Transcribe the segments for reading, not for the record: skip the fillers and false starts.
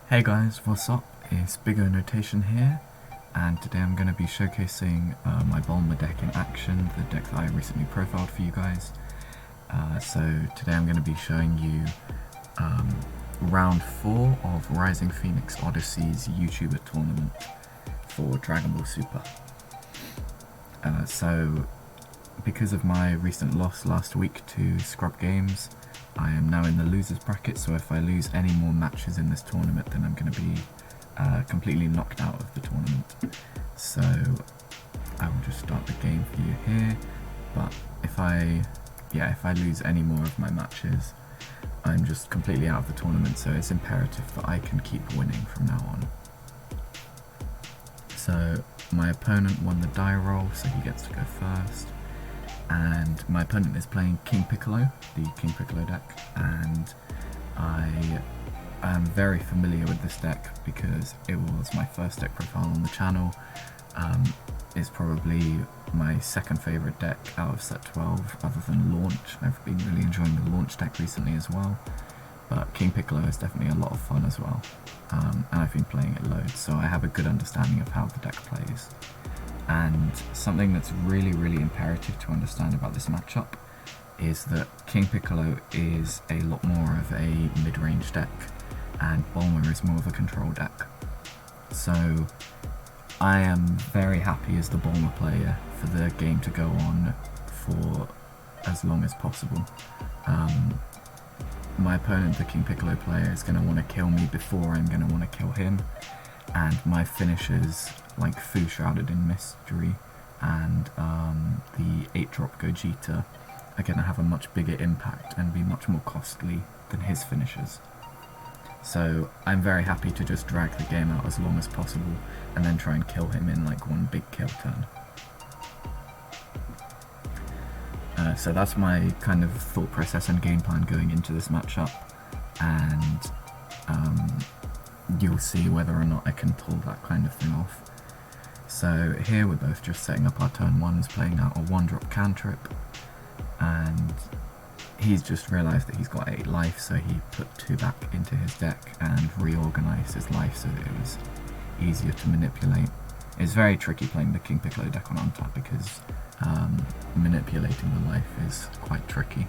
Hey guys, what's up? It's Big O Notation here, and today I'm going to be showcasing my Bulma Deck in action, the deck that I recently profiled for you guys. So today I'm going to be showing you round 4 of Rising Phoenix Odyssey's YouTuber tournament for Dragonball Super. So because of my recent loss last week to Scrub Games, I am now in the losers bracket, so if I lose any more matches in this tournament, then I'm going to be completely knocked out of the tournament. So I will just start the game for you here, but if I lose any more of my matches, I'm just completely out of the tournament, so it's imperative that I can keep winning from now on. So my opponent won the die roll, so he gets to go first. And my opponent is playing King Piccolo, the King Piccolo deck, and I am very familiar with this deck because it was my first deck profile on the channel. It's probably my second favourite deck out of set 12 other than Launch. I've been really enjoying the Launch deck recently as well, but King Piccolo is definitely a lot of fun as well, and I've been playing it loads, so I have a good understanding of how the deck plays. And something that's really imperative to understand about this matchup is that King Piccolo is a lot more of a mid-range deck and Bulma is more of a control deck. So I am very happy as the Bulma player for the game to go on for as long as possible. My opponent, the King Piccolo player, is going to want to kill me before I'm going to want to kill him, and my finishers like Fu Shrouded in Mystery and the 8-drop Gogeta are going to have a much bigger impact and be much more costly than his finishers. So I'm very happy to just drag the game out as long as possible and then try and kill him in like one big kill turn. So that's my kind of thought process and game plan going into this matchup, and you'll see whether or not I can pull that kind of thing off. So here we're both just setting up our turn 1s, playing out a 1-drop cantrip, and he's just realised that he's got 8 life, so he put 2 back into his deck and reorganised his life so that it was easier to manipulate. It's very tricky playing the King Piccolo deck on untap because manipulating the life is quite tricky.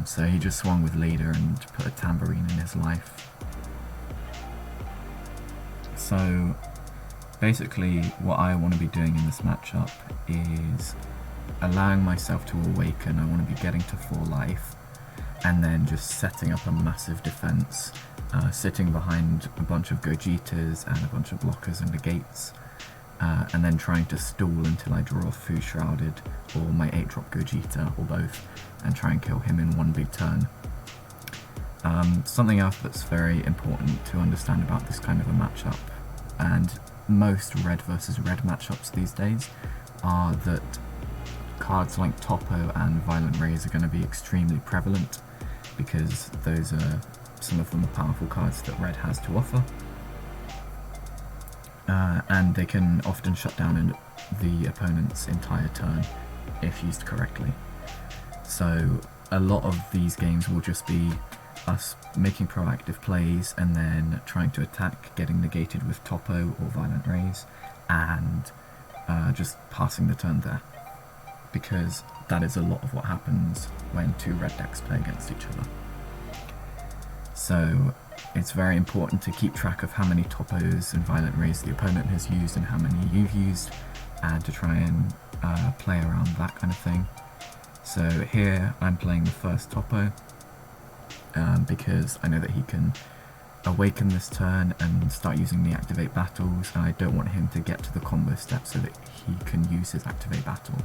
So he just swung with leader and put a tambourine in his life. So basically what I want to be doing in this matchup is allowing myself to awaken. I want to be getting to 4 life and then just setting up a massive defense, sitting behind a bunch of Gogetas and a bunch of blockers and negates, and then trying to stall until I draw Fu Shrouded or my 8-drop Gogeta or both and try and kill him in one big turn. Something else that's very important to understand about this kind of a matchup, and most red versus red matchups these days, are that cards like Topo and Violent Rays are going to be extremely prevalent because those are some of the more powerful cards that red has to offer, and they can often shut down the opponent's entire turn if used correctly. So a lot of these games will just be us making proactive plays and then trying to attack, getting negated with Topo or Violent Rays, and just passing the turn there, because that is a lot of what happens when 2 red decks play against each other. So it's very important to keep track of how many Topos and Violent Rays the opponent has used and how many you've used, and to try and play around that kind of thing. So here I'm playing the first Topo, because I know that he can awaken this turn and start using the activate battles, and I don't want him to get to the combo step so that he can use his activate battle.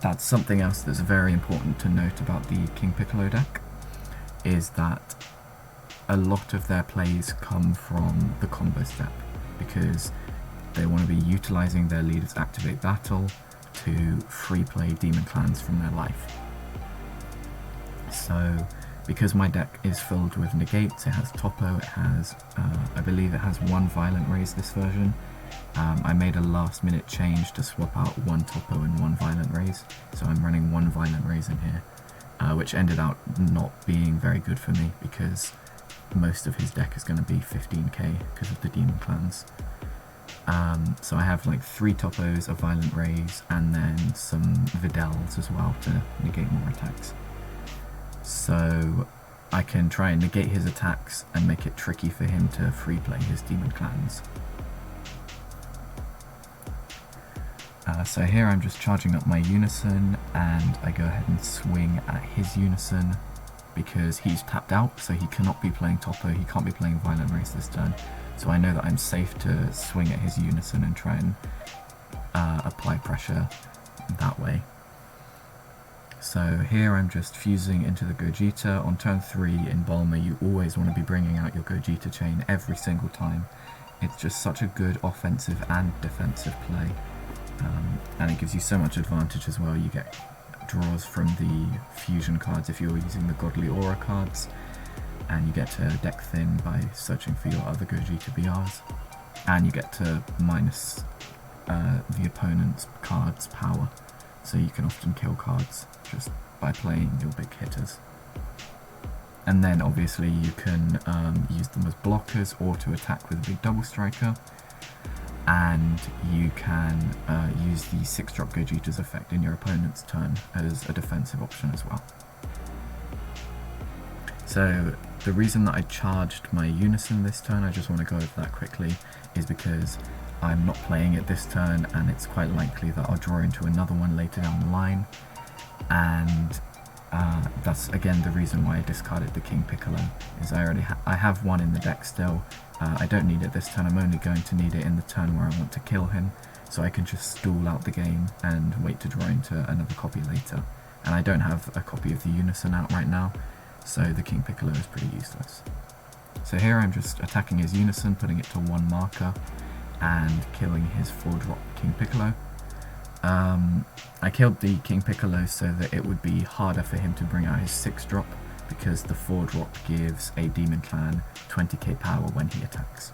That's something else that's very important to note about the King Piccolo deck, is that a lot of their plays come from the combo step because they want to be utilising their leader's activate battle to free play demon clans from their life. So because my deck is filled with negates, it has Topo, it has, I believe it has 1 Violent Rays this version. I made a last minute change to swap out 1 Topo and 1 Violent Rays, so I'm running 1 Violent Rays in here, which ended out not being very good for me because most of his deck is going to be 15k because of the Demon Clans. So I have like 3 Toppos, a Violent Rays, and then some Videls as well to negate more attacks. So I can try and negate his attacks and make it tricky for him to free play his Demon Clans. So here I'm just charging up my Unison, and I go ahead and swing at his Unison because he's tapped out, so he cannot be playing Toppo, he can't be playing Violent Race this turn. So I know that I'm safe to swing at his Unison and try and apply pressure that way. So here I'm just fusing into the Gogeta. On turn 3 in Bulma, you always want to be bringing out your Gogeta chain every single time. It's just such a good offensive and defensive play. And it gives you so much advantage as well. You get draws from the fusion cards if you're using the Godly Aura cards, and you get to deck thin by searching for your other Gogeta BRs, and you get to minus the opponent's card's power, so you can often kill cards just by playing your big hitters. And then obviously you can use them as blockers or to attack with a big double striker, and you can use the 6-drop Gogeta's effect in your opponent's turn as a defensive option as well. So the reason that I charged my Unison this turn, I just want to go over that quickly, is because I'm not playing it this turn and it's quite likely that I'll draw into another one later down the line, and that's again the reason why I discarded the King Piccolo, is I have one in the deck still. I don't need it this turn, I'm only going to need it in the turn where I want to kill him, so I can just stall out the game and wait to draw into another copy later. And I don't have a copy of the Unison out right now, so the King Piccolo is pretty useless. So here I'm just attacking his Unison, putting it to 1 marker, and killing his 4-drop King Piccolo. I killed the King Piccolo so that it would be harder for him to bring out his 6-drop, because the 4-drop gives a Demon Clan 20k power when he attacks.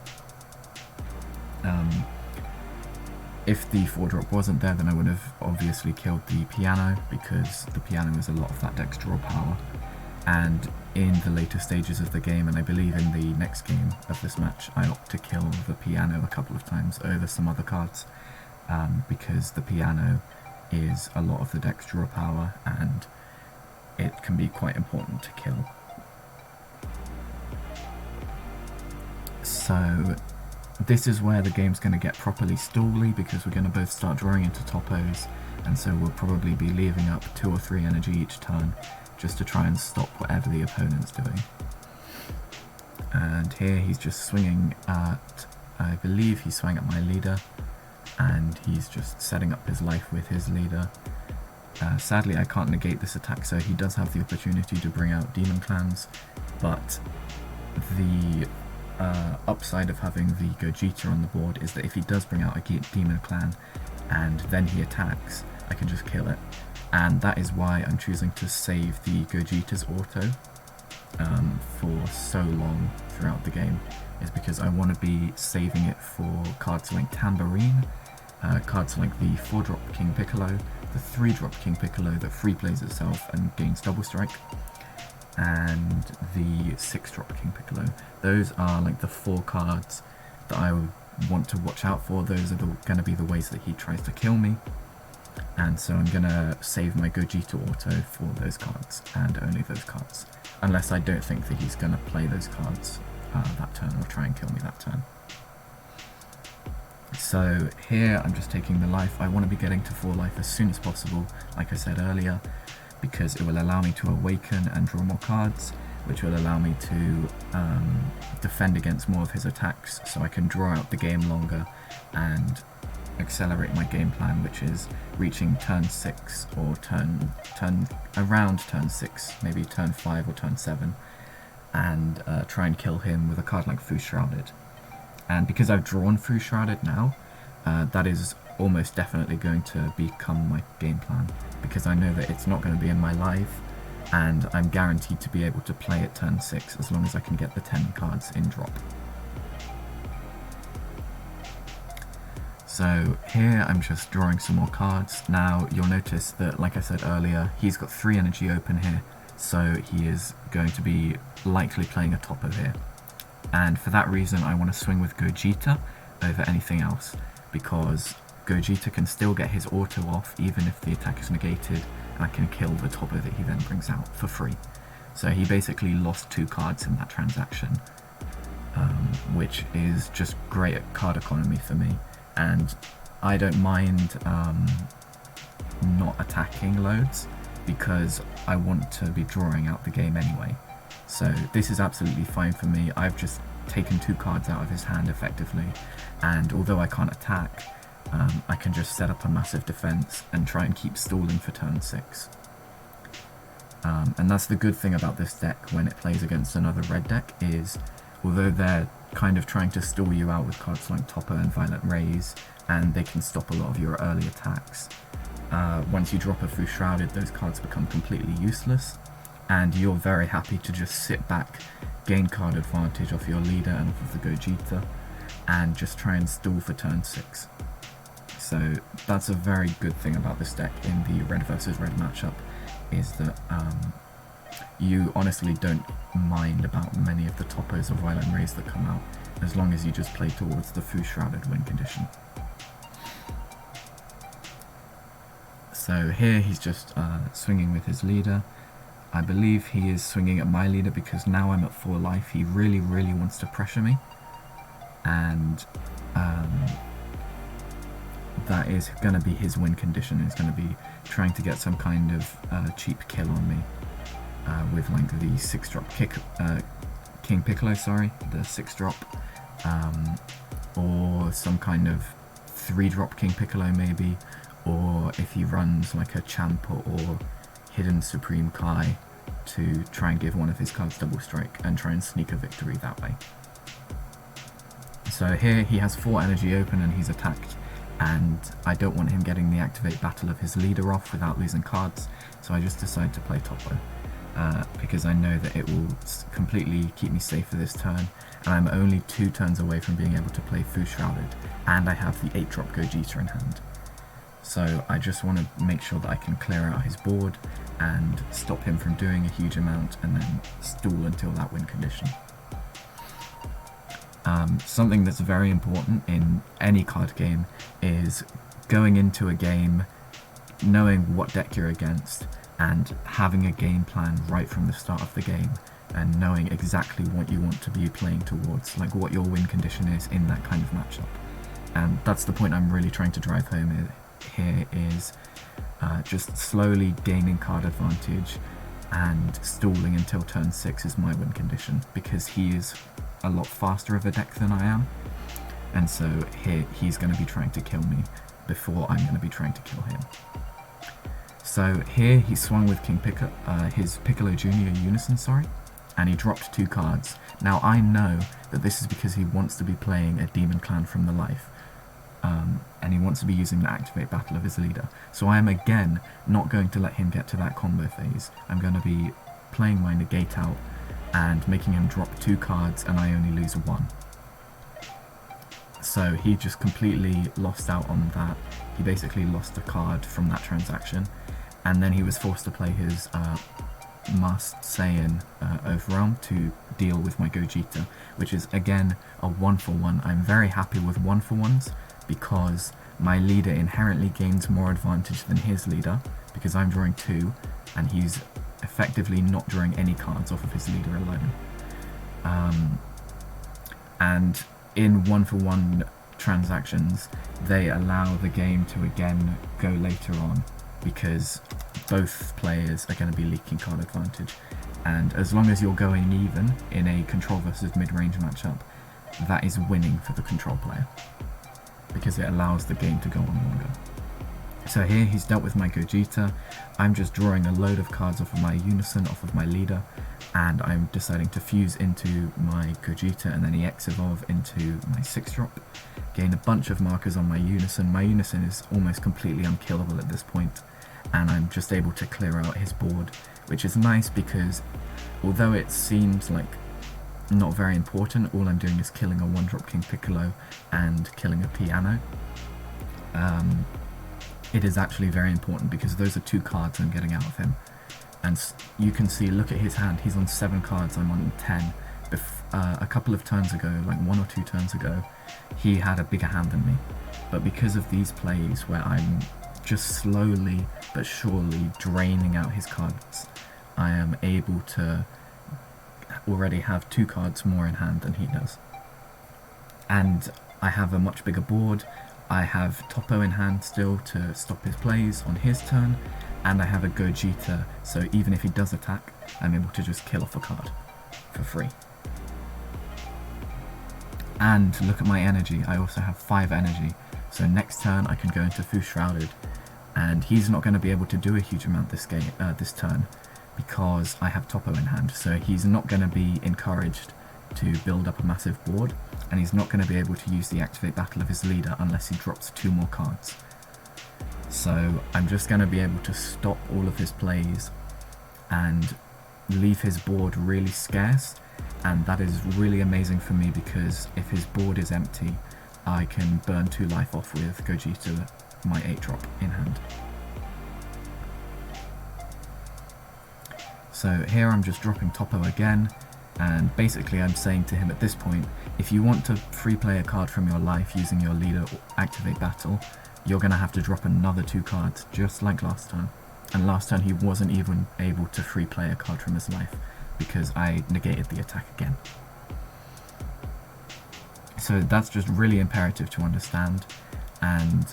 If the 4-drop wasn't there, then I would have obviously killed the Piano, because the Piano is a lot of that deck's draw power. And in the later stages of the game, and I believe in the next game of this match, I opt to kill the Piano a couple of times over some other cards, because the Piano is a lot of the deck's draw power and it can be quite important to kill. So this is where the game's going to get properly stally, because we're going to both start drawing into Toppos, and so we'll probably be leaving up 2 or 3 energy each turn just to try and stop whatever the opponent's doing. And here he's just swinging at, I believe he's swinging at my leader, and he's just setting up his life with his leader. Sadly I can't negate this attack, so he does have the opportunity to bring out Demon Clans, but the upside of having the Gogeta on the board is that if he does bring out a Demon Clan and then he attacks, I can just kill it. And that is why I'm choosing to save the Gogeta's auto for so long throughout the game, is because I want to be saving it for cards like Tambourine, cards like the 4-drop King Piccolo, the 3-drop King Piccolo that free plays itself and gains double strike, and the 6-drop King Piccolo. Those are like the 4 cards that I would want to watch out for. Those are going to be the ways that he tries to kill me, and so I'm going to save my Gogeta auto for those cards, and only those cards, unless I don't think that he's going to play those cards that turn or try and kill me that turn. So here I'm just taking the life. I want to be getting to 4 life as soon as possible, like I said earlier, because it will allow me to awaken and draw more cards, which will allow me to defend against more of his attacks, so I can draw out the game longer and accelerate my game plan, which is reaching turn 6 or around turn 6, maybe turn 5 or turn 7, and try and kill him with a card like Fu Shrouded. And because I've drawn Fu Shrouded now, that is almost definitely going to become my game plan, because I know that it's not going to be in my live, and I'm guaranteed to be able to play at turn 6 as long as I can get the 10 cards in drop. So here I'm just drawing some more cards. Now you'll notice that, like I said earlier, he's got 3 energy open here, so he is going to be likely playing a topper here. And for that reason, I want to swing with Gogeta over anything else, because Gogeta can still get his auto off even if the attack is negated, and I can kill the topper that he then brings out for free. So he basically lost 2 cards in that transaction, which is just great at card economy for me. And I don't mind not attacking loads, because I want to be drawing out the game anyway. So this is absolutely fine for me. I've just taken 2 cards out of his hand effectively, and although I can't attack, I can just set up a massive defense and try and keep stalling for turn 6. And that's the good thing about this deck when it plays against another red deck, is although they're kind of trying to stall you out with cards like Topper and Violent Rays, and they can stop a lot of your early attacks, once you drop a Fu Shrouded, those cards become completely useless, and you're very happy to just sit back, gain card advantage off your leader and off of the Gogeta, and just try and stall for turn 6. So that's a very good thing about this deck in the red versus red matchup, is that you honestly don't mind about many of the Toppers or Violent Rays that come out, as long as you just play towards the Fu Shrouded win condition. So here he's just swinging with his leader. I believe he is swinging at my leader because now I'm at 4 life. He really wants to pressure me, and that is going to be his win condition. He's going to be trying to get some kind of cheap kill on me with like the 6-drop King Piccolo, the 6-drop, or some kind of 3-drop King Piccolo maybe, or if he runs like a Champa or Hidden Supreme Kai to try and give one of his cards double strike and try and sneak a victory that way. So here he has 4 energy open and he's attacked, and I don't want him getting the activate battle of his leader off without losing cards, so I just decide to play Toppo, because I know that it will completely keep me safe for this turn, and I'm only 2 turns away from being able to play Fu Shrouded, and I have the 8-drop Gogeta in hand. So I just want to make sure that I can clear out his board and stop him from doing a huge amount, and then stall until that win condition. Something that's very important in any card game is going into a game knowing what deck you're against and having a game plan right from the start of the game, and knowing exactly what you want to be playing towards, like what your win condition is in that kind of matchup. And that's the point I'm really trying to drive home here, is just slowly gaining card advantage and stalling until turn 6 is my win condition, because he is a lot faster of a deck than I am, and so here he's going to be trying to kill me before I'm going to be trying to kill him. So here he swung with his Piccolo Jr. Unison, and he dropped 2 cards. Now I know that this is because he wants to be playing a Demon Clan from the life, and he wants to be using the activate battle of his leader. So I am again not going to let him get to that combo phase. I'm going to be playing my negate out and making him drop 2 cards, and I only lose 1. So he just completely lost out on that. He basically lost a card from that transaction, and then he was forced to play his Masked Saiyan Overwhelm to deal with my Gogeta, which is again a 1-for-1. I'm very happy with 1-for-1s because my leader inherently gains more advantage than his leader, because I'm drawing 2 and he's effectively not drawing any cards off of his leader alone. And in 1-for-1 transactions, they allow the game to again go later on, because both players are going to be leaking card advantage, and as long as you're going even in a control versus mid-range matchup, that is winning for the control player, because it allows the game to go on longer. So here he's dealt with my Gogeta. I'm just drawing a load of cards off of my Unison, off of my leader, and I'm deciding to fuse into my Gogeta and then EX Evolve into my 6-drop. Gain a bunch of markers on my Unison. My Unison is almost completely unkillable at this point, and I'm just able to clear out his board, which is nice because although it seems like not very important, all I'm doing is killing a 1-drop King Piccolo and killing a piano. It is actually very important because those are 2 cards I'm getting out of him. and you can see, look at his hand, he's on 7 cards, I'm on 10. A couple of turns ago, like 1 or 2 turns ago, he had a bigger hand than me. But because of these plays where I'm just slowly but surely draining out his cards, I am able to already have 2 cards more in hand than he does. And I have a much bigger board. I have Topo in hand still to stop his plays on his turn, and I have a Gogeta, so even if he does attack, I'm able to just kill off a card for free. And look at my energy, I also have 5 energy, so next turn I can go into Fu Shrouded, and he's not going to be able to do a huge amount this turn, because I have Topo in hand, so he's not going to be encouraged to build up a massive board, and he's not going to be able to use the Activate Battle of his leader unless he drops 2 more cards. So I'm just going to be able to stop all of his plays and leave his board really scarce, and that is really amazing for me because if his board is empty, I can burn 2 life off with Gogeta, my 8-drop in hand. So here I'm just dropping Topo again, and basically I'm saying to him at this point, if you want to free play a card from your life using your leader Activate Battle, you're going to have to drop another 2 cards, just like last time. And last turn he wasn't even able to free play a card from his life, because I negated the attack again. So that's just really imperative to understand, and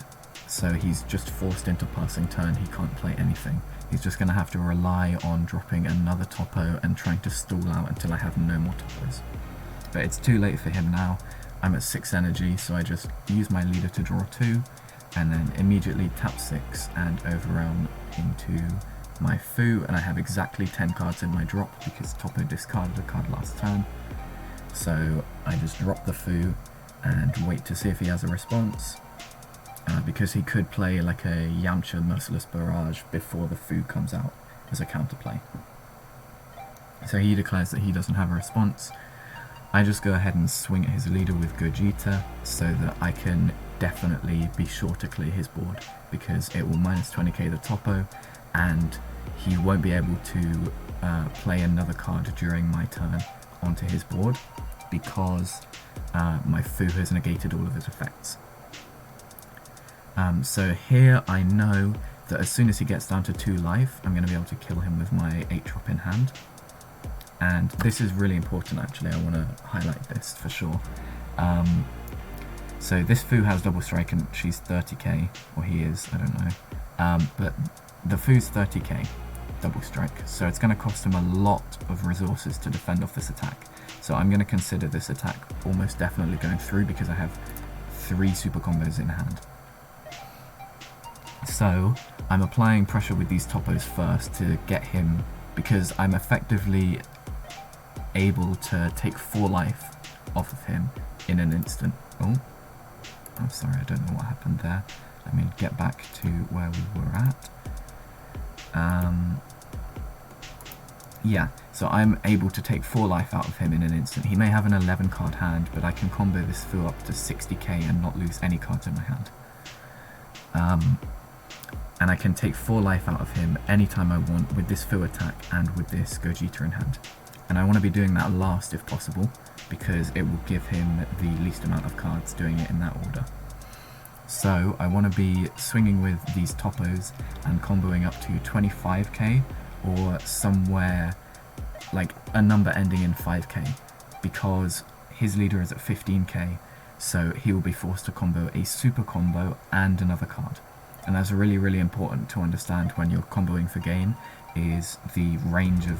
so he's just forced into passing turn, he can't play anything. He's just going to have to rely on dropping another Topo and trying to stall out until I have no more Topos. But it's too late for him now. I'm at 6 energy, so I just use my leader to draw 2, and then immediately tap 6 and overwhelm into my Fu, and I have exactly 10 cards in my drop because Topo discarded a card last turn. So I just drop the Fu and wait to see if he has a response, because he could play like a Yamcha Merciless Barrage before the Fu comes out as a counterplay. So he declares that he doesn't have a response. I just go ahead and swing at his leader with Gogeta so that I can definitely be sure to clear his board, because it will minus 20k the Topo, and he won't be able to play another card during my turn onto his board because my Fu has negated all of his effects. So here I know that as soon as he gets down to 2 life, I'm going to be able to kill him with my 8-drop in hand. And this is really important actually, I want to highlight this for sure. So this Fu has double strike and she's 30k, or he is, I don't know. But the Fu's 30k double strike, so it's going to cost him a lot of resources to defend off this attack. So I'm going to consider this attack almost definitely going through because I have 3 super combos in hand. So I'm applying pressure with these Topos first to get him, because I'm effectively able to take 4 life off of him in an instant. Oh, I'm sorry, I don't know what happened there. Let me get back to where we were at. Yeah, so I'm able to take 4 life out of him in an instant. He may have an 11 card hand, but I can combo this Fu up to 60k and not lose any cards in my hand. And I can take 4 life out of him anytime I want with this Fu attack and with this Gogeta in hand. And I want to be doing that last if possible, because it will give him the least amount of cards doing it in that order. So I want to be swinging with these Topos and comboing up to 25k or somewhere like a number ending in 5k, because his leader is at 15k, so he will be forced to combo a super combo and another card. And that's really, really important to understand when you're comboing for game, is the range of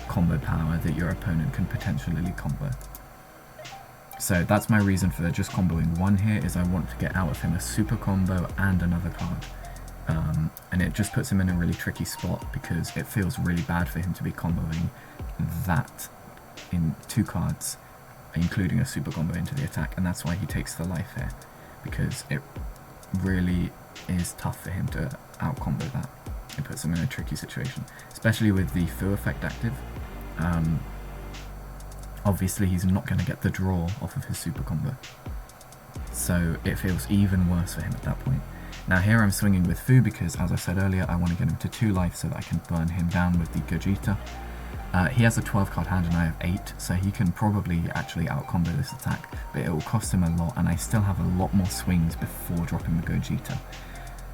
combo power that your opponent can potentially combo. So that's my reason for just comboing 1 here, is I want to get out of him a super combo and another card. And it just puts him in a really tricky spot because it feels really bad for him to be comboing that in 2 cards, including a super combo into the attack, and that's why he takes the life here, because it really is tough for him to out-combo that. It puts him in a tricky situation, especially with the Fu effect active. Obviously he's not going to get the draw off of his super combo, so it feels even worse for him at that point. Now here I'm swinging with Fu because, as I said earlier, I want to get him to 2 life so that I can burn him down with the Gogeta. He has a 12 card hand and I have 8, so he can probably actually out-combo this attack, but it will cost him a lot, and I still have a lot more swings before dropping the Gogeta.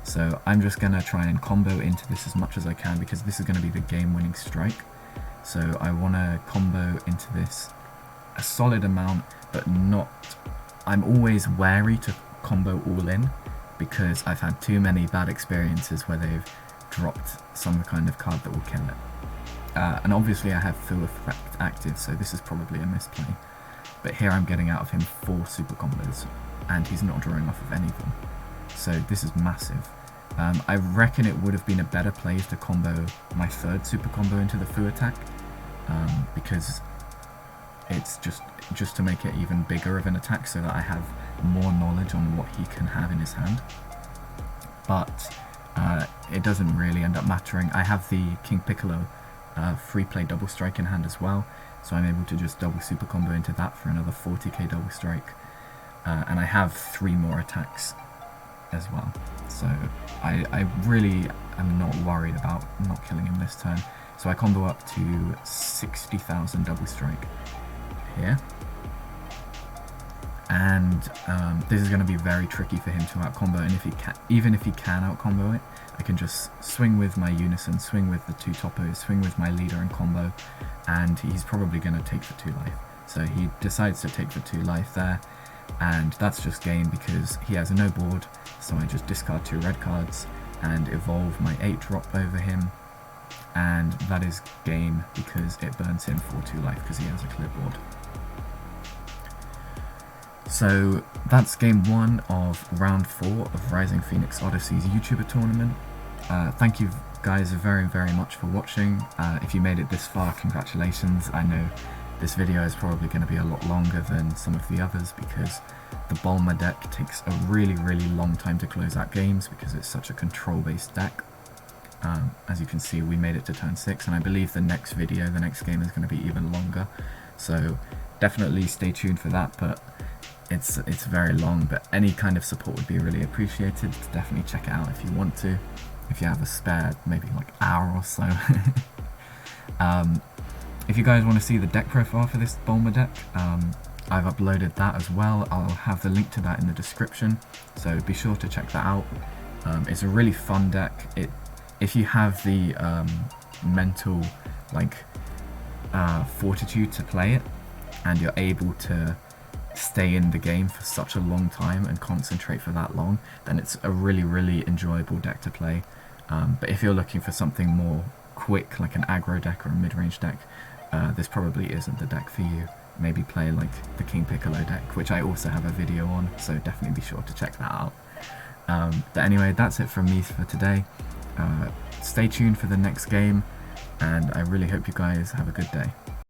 So I'm just going to try and combo into this as much as I can, because this is going to be the game-winning strike. So I want to combo into this a solid amount, but not... I'm always wary to combo all in, because I've had too many bad experiences where they've dropped some kind of card that will kill it. And obviously I have Fu effect active, so this is probably a misplay. But here I'm getting out of him 4 super combos, and he's not drawing off of any of them. So this is massive. I reckon it would have been a better play to combo my 3rd super combo into the Fu attack, because it's just to make it even bigger of an attack so that I have more knowledge on what he can have in his hand. But it doesn't really end up mattering. I have the King Piccolo free play double strike in hand as well, so I'm able to just double super combo into that for another 40k double strike, and I have 3 more attacks as well, so I really am not worried about not killing him this turn. So I combo up to 60,000 double strike here, and this is going to be very tricky for him to out combo, and if he can, even if he can out combo it, I can just swing with my Unison, swing with the 2 toppos, swing with my leader and combo, and he's probably going to take for 2 life. So he decides to take for 2 life there, and that's just game because he has no board, so I just discard 2 red cards and evolve my 8 drop over him, and that is game because it burns him for 2 life because he has a clear board. So that's game 1 of round 4 of Rising Phoenix Odyssey's YouTuber tournament. Thank you guys very much for watching. If you made it this far, congratulations. I know this video is probably going to be a lot longer than some of the others because the Bulma deck takes a really long time to close out games because it's such a control based deck. As you can see, we made it to turn 6, and I believe the next video, the next game is going to be even longer, so definitely stay tuned for that. But it's very long, but any kind of support would be really appreciated. Definitely check it out if you want to, if you have a spare maybe like hour or so. If you guys want to see the deck profile for this Bulma deck, I've uploaded that as well. I'll have the link to that in the description, so be sure to check that out. It's a really fun deck. If you have the mental fortitude to play it, and you're able to stay in the game for such a long time and concentrate for that long, then it's a really enjoyable deck to play. But if you're looking for something more quick, like an aggro deck or a mid-range deck, this probably isn't the deck for you. Maybe play like the King Piccolo deck, which I also have a video on, so definitely be sure to check that out. But anyway, that's it from me for today. Stay tuned for the next game, and I really hope you guys have a good day.